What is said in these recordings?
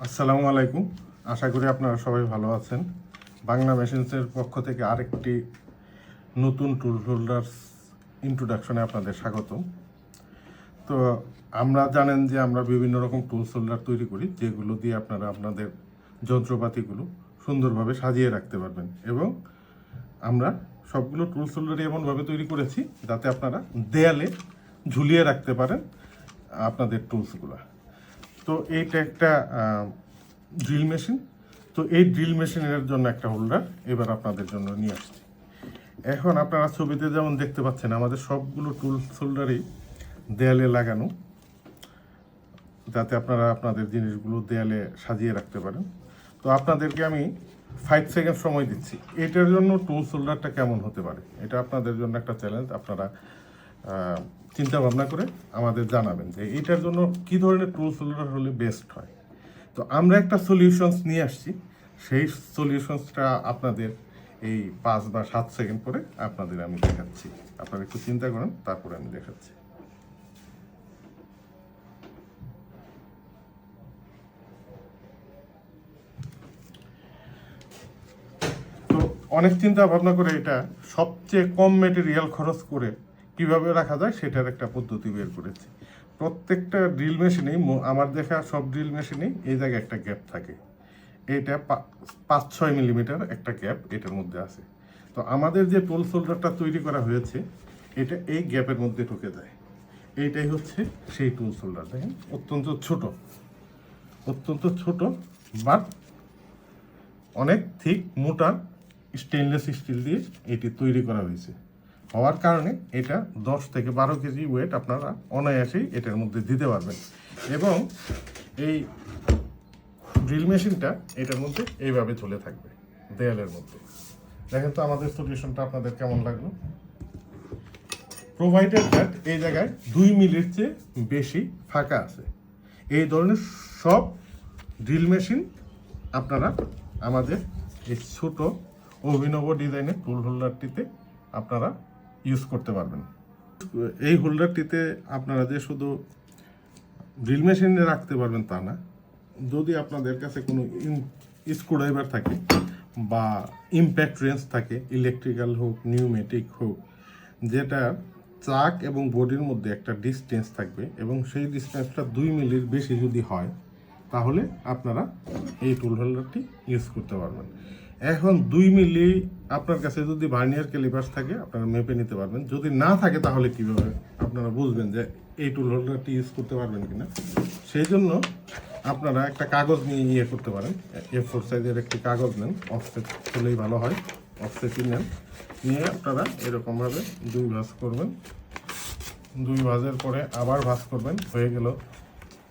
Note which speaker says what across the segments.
Speaker 1: আসসালামু আলাইকুম। আশা করি আপনারা সবাই ভালো আছেন। বাংলা মেশিনসের পক্ষ থেকে আরেকটি নতুন টুল হোল্ডার্স ইন্ট্রোডাকশনে আপনাদের স্বাগত। তো আমরা জানেন যে আমরা বিভিন্ন রকম টুলস হোল্ডার তৈরি করি, যেগুলো দিয়ে আপনারা আপনাদের যন্ত্রপাতিগুলো সুন্দরভাবে সাজিয়ে রাখতে পারবেন। এবং আমরা সবগুলো টুলস হোল্ডারই এমনভাবে তৈরি করেছি যাতে আপনারা দেয়ালে ঝুলিয়ে রাখতে পারেন আপনাদের টুলসগুলো। তো এইটা একটা ড্রিল মেশিন। তো এই ড্রিল মেশিনের জন্য একটা হোল্ডার এবার আপনাদের জন্য নিয়ে আসছি। এখন আপনারা ছবিতে যেমন দেখতে পাচ্ছেন, আমাদের সবগুলো টুলস হোল্ডারই দেয়ালে লাগানো, যাতে আপনারা আপনাদের জিনিসগুলো দেয়ালে সাজিয়ে রাখতে পারেন। তো আপনাদেরকে আমি 5 সেকেন্ড সময় দিচ্ছি। এটার জন্য টুলস হোল্ডারটা কেমন হতে পারে, এটা আপনাদের জন্য একটা চ্যালেঞ্জ। আপনারা চিন্তা ভাবনা করে আমাদের জানাবেন যে এটার জন্য কী ধরনের টুলস হোল্ডার হলে বেস্ট হয়। তো আমরা একটা সলিউশনস নিয়ে আসছি, সেই সলিউশনসটা আপনাদের এই 5 বা 7 সেকেন্ড পরে আপনাদের আমি দেখাচ্ছি। আপনারা একটু চিন্তা করেন, তারপরে আমি দেখাচ্ছি। তো অনেক চিন্তা ভাবনা করে এটা সবচেয়ে কম মেটেরিয়াল খরচ করে কিভাবে রাখা যায় সেটার একটা পদ্ধতি বের করেছি। প্রত্যেকটা ড্রিল মেশিনেই, আমার দেখা সব ড্রিল মেশিনেই এই জায়গায় একটা গ্যাপ থাকে। এইটা 5-6 মিলিমিটার একটা গ্যাপ এটার মধ্যে আছে। তো আমাদের যে টুলস হোল্ডারটা তৈরি করা হয়েছে, এটা এই গ্যাপের মধ্যে ঢুকে যায়। এইটাই হচ্ছে সেই টুলস হোল্ডার। দেখেন অত্যন্ত ছোট বাট অনেক থিক মোটা স্টেনলেস স্টিল দিয়ে এটি তৈরি করা হয়েছে। হওয়ার কারণে এটা 10 থেকে 12 কেজি ওয়েট আপনারা অনায়াসেই এটার মধ্যে দিতে পারবেন। এবং এই ড্রিল মেশিনটা এটার মধ্যে এইভাবে চলে থাকবে দেয়ালের মধ্যে। দেখেন তো আমাদের সলিউশনটা আপনাদের কেমন লাগলো। প্রোভাইডেড দ্যাট এই জায়গায় 2 মিলির চেয়ে বেশি ফাঁকা আছে। এই ধরনের সব ড্রিল মেশিন আপনারা আমাদের এই ছোট অভিনব ডিজাইনের টুল হোল্ডারটিতে আপনারা ইউজ করতে পারবেন। এই হোল্ডারটিতে আপনারা যে শুধু ড্রিল মেশিনে রাখতে পারবেন তা না, যদি আপনাদের কাছে কোনো স্ক্রুড্রাইভার থাকে বা ইম্প্যাক্ট রেঞ্জ থাকে, ইলেকট্রিক্যাল হোক নিউমেটিক হোক, যেটা চাক এবং বডির মধ্যে একটা ডিস্টেন্স থাকবে এবং সেই ডিস্টেন্সটা 2 মিলির বেশি যদি হয়, তাহলে আপনারা এই টুল হোল্ডারটি ইউজ করতে পারবেন। এখন 2 মিলি আপনার কাছে যদি ভার্নিয়ার ক্যালিপার্স থাকে, আপনারা মেপে নিতে পারবেন। যদি না থাকে তাহলে কীভাবে আপনারা বুঝবেন যে এই টুল হোল্ডারটি ইউজ করতে পারবেন কিনা? সেই জন্য আপনারা একটা কাগজ নিয়ে করতে পারেন। A4 সাইজের একটি কাগজ নেন, অফসেট হলেই ভালো হয়, অফসেটই নেন। নিয়ে আপনারা এরকমভাবে 2 ভাঁজ করবেন। 2 ভাঁজের পরে আবার ভাঁজ করবেন, হয়ে গেল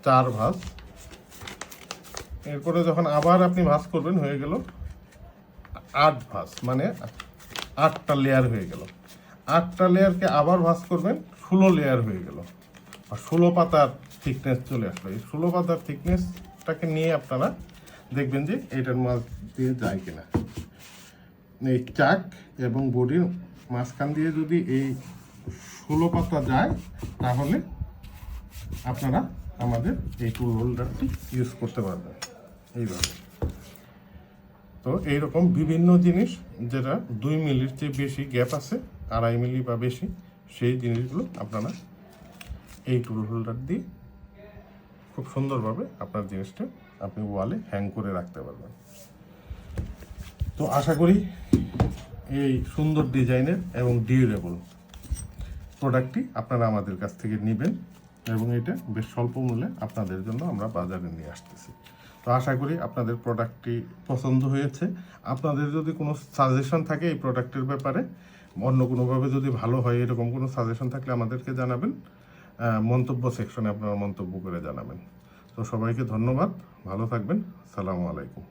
Speaker 1: 4 ভাঁজ। এরপরে যখন আবার আপনি ভাঁজ করবেন, হয়ে গেল 8 ভাঁজ, মানে 8টা লেয়ার হয়ে গেল। 8টা লেয়ারকে আবার ভাঁজ করবেন, 16 লেয়ার হয়ে গেল। আর 16 পাতার থিকনেস চলে আসলো। এই 16 পাতার থিকনেসটাকে নিয়ে আপনারা দেখবেন যে এটার মাঝ দিয়ে যায় কিনা। এই চাক এবং বডির মাঝখান দিয়ে যদি এই 16 পাতা যায়, তাহলে আপনারা আমাদের এই টুল হোল্ডারটি ইউজ করতে পারবেন এইভাবে। তো এইরকম বিভিন্ন জিনিস যেটা 2 মিলির চেয়ে বেশি গ্যাপ আছে, 2.5 মিলি বা বেশি, সেই জিনিসগুলো আপনারা এই টুল হোল্ডার দিয়ে খুব সুন্দরভাবে আপনার জিনিসটা আপনি ওয়ালে হ্যাং করে রাখতে পারবেন। তো আশা করি এই সুন্দর ডিজাইনের এবং ডিউরেবল প্রোডাক্টটি আপনারা আমাদের কাছ থেকে নেবেন এবং এটা বেশ স্বল্প মূল্যে আপনাদের জন্য আমরা বাজারে নিয়ে আসতেছি। তো আশা করি আপনাদের প্রোডাক্টটি পছন্দ হয়েছে। আপনাদের যদি কোনো সাজেশন থাকে এই প্রোডাক্টের ব্যাপারে, অন্য কোনোভাবে যদি ভালো হয়, এরকম কোনো সাজেশন থাকলে আমাদেরকে জানাবেন। মন্তব্য সেকশনে আপনারা মন্তব্য করে জানাবেন। তো সবাইকে ধন্যবাদ, ভালো থাকবেন। আসসালামু আলাইকুম।